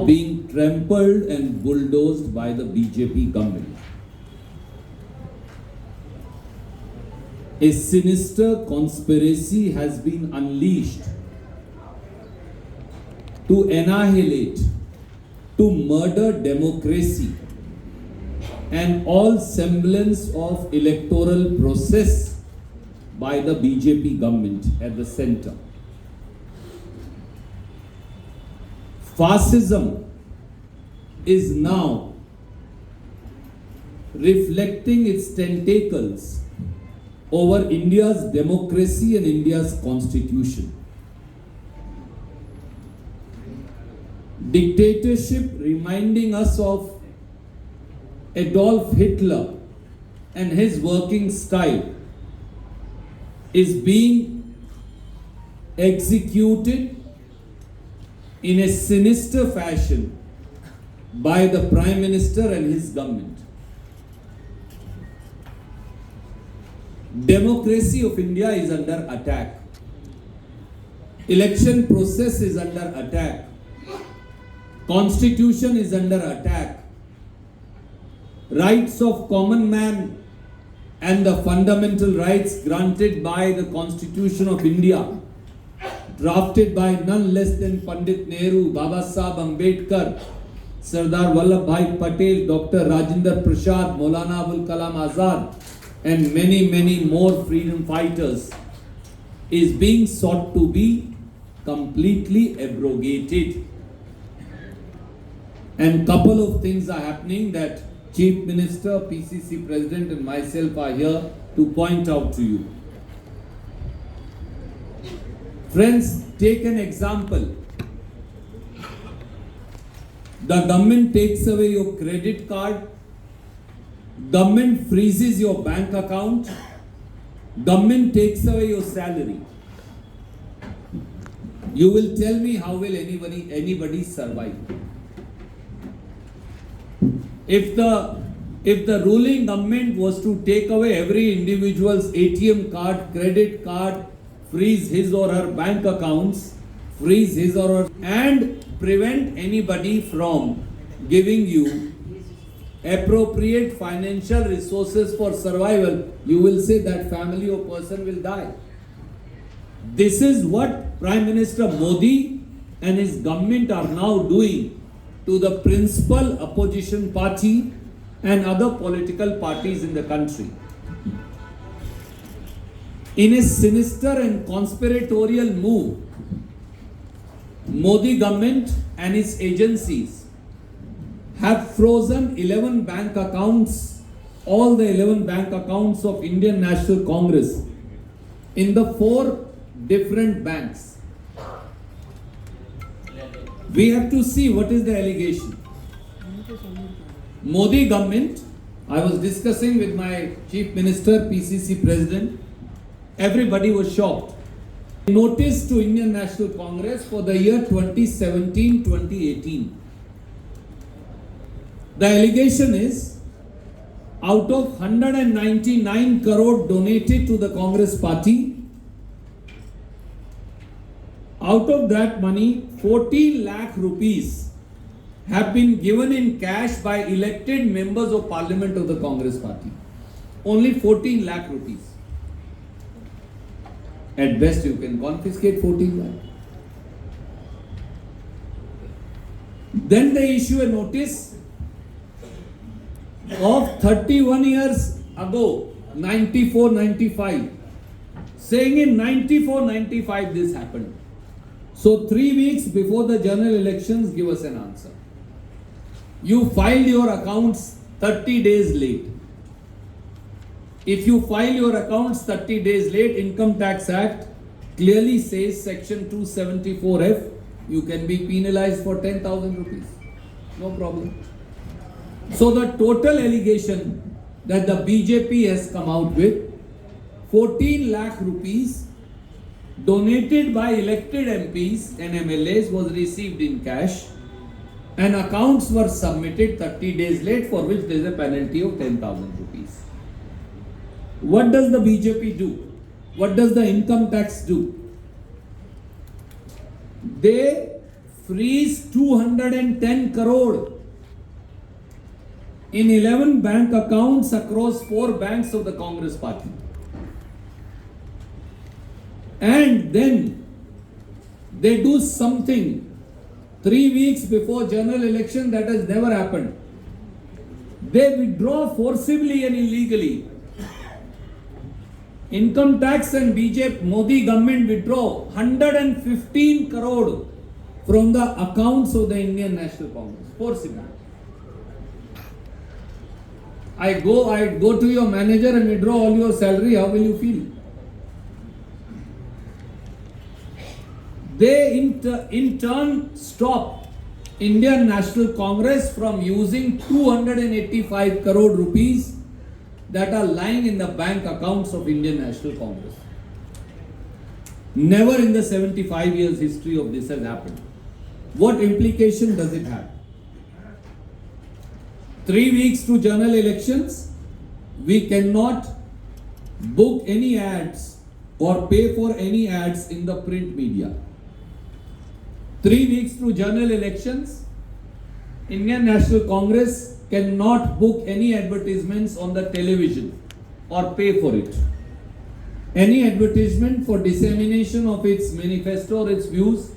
being trampled and bulldozed by the BJP government. A sinister conspiracy has been unleashed to annihilate, to murder democracy and all semblance of electoral process by the BJP government at the center. Fascism is now reflecting its tentacles over India's democracy and India's constitution. Dictatorship reminding us of Adolf Hitler and his working style is being executed in a sinister fashion by the Prime Minister and his government. Democracy of India is under attack. Election process is under attack. Constitution is under attack. Rights of common man and the fundamental rights granted by the Constitution of India, drafted by none less than Pandit Nehru, Baba Sahib Ambedkar, Sardar Vallabhbhai Patel, Dr. Rajendra Prasad, Maulana Abul Kalam Azad, and many more freedom fighters, is being sought to be completely abrogated. And couple of things are happening that Chief Minister, PCC President and myself are here to point out to you. Friends, take an example. The government takes away your credit card, government freezes your bank account, government takes away your salary. You will tell me, how will anybody survive? If the ruling government was to take away every individual's ATM card, credit card, freeze his or her bank accounts, freeze his or her, and prevent anybody from giving you appropriate financial resources for survival, you will say that family or person will die. This is what Prime Minister Modi and his government are now doing to the principal opposition party and other political parties in the country. In a sinister and conspiratorial move, Modi government and its agencies have frozen 11 bank accounts, all the 11 bank accounts of Indian National Congress in the 4 different banks. We have to see what is the allegation. Modi government, I was discussing with my Chief Minister, PCC President, everybody was shocked. Notice to Indian National Congress for the year 2017-2018. The allegation is, out of 199 crore donated to the Congress party, out of that money, 14 lakh rupees have been given in cash by elected members of Parliament of the Congress party. Only 14 lakh rupees. At best, you can confiscate 14 lakh. Then they issue a notice of 31 years ago, 94-95, saying in 94-95 this happened. So 3 weeks before the general elections, give us an answer. You filed your accounts 30 days late. If you file your accounts 30 days late, Income Tax Act clearly says section 274F, you can be penalized for 10,000 rupees. No problem. So the total allegation that the BJP has come out with, 14 lakh rupees donated by elected MPs and MLAs was received in cash, and accounts were submitted 30 days late, for which there is a penalty of 10,000 rupees. What does the BJP do? What does the income tax do? They freeze 210 crore in 11 bank accounts across 4 banks of the Congress party. And then they do something 3 weeks before general election that has never happened. They withdraw forcibly and illegally. Income tax and BJP Modi government withdraw 115 crore from the accounts of the Indian National Congress forcibly. I go to your manager and withdraw all your salary. How will you feel? They in turn stop Indian National Congress from using 285 crore rupees that are lying in the bank accounts of Indian National Congress. Never in the 75 years history of this has happened. What implication does it have? 3 weeks to general elections, we cannot book any ads or pay for any ads in the print media. 3 weeks to general elections, Indian National Congress cannot book any advertisements on the television or pay for it. Any advertisement for dissemination of its manifesto or its views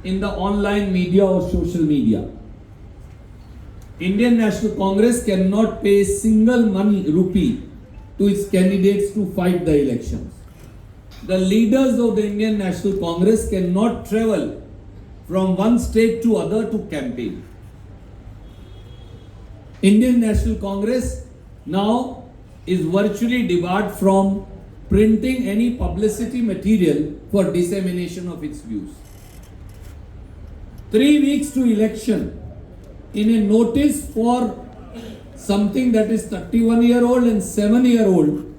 in the online media or social media. Indian National Congress cannot pay single rupee to its candidates to fight the elections. The leaders of the Indian National Congress cannot travel from one state to other to campaign. Indian National Congress now is virtually debarred from printing any publicity material for dissemination of its views. 3 weeks to election, in a notice for something that is 31-year-old and 7-year-old,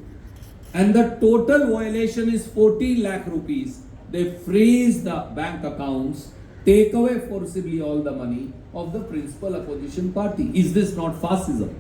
and the total violation is 14 lakh rupees, they freeze the bank accounts, take away forcibly all the money of the principal opposition party. Is this not fascism?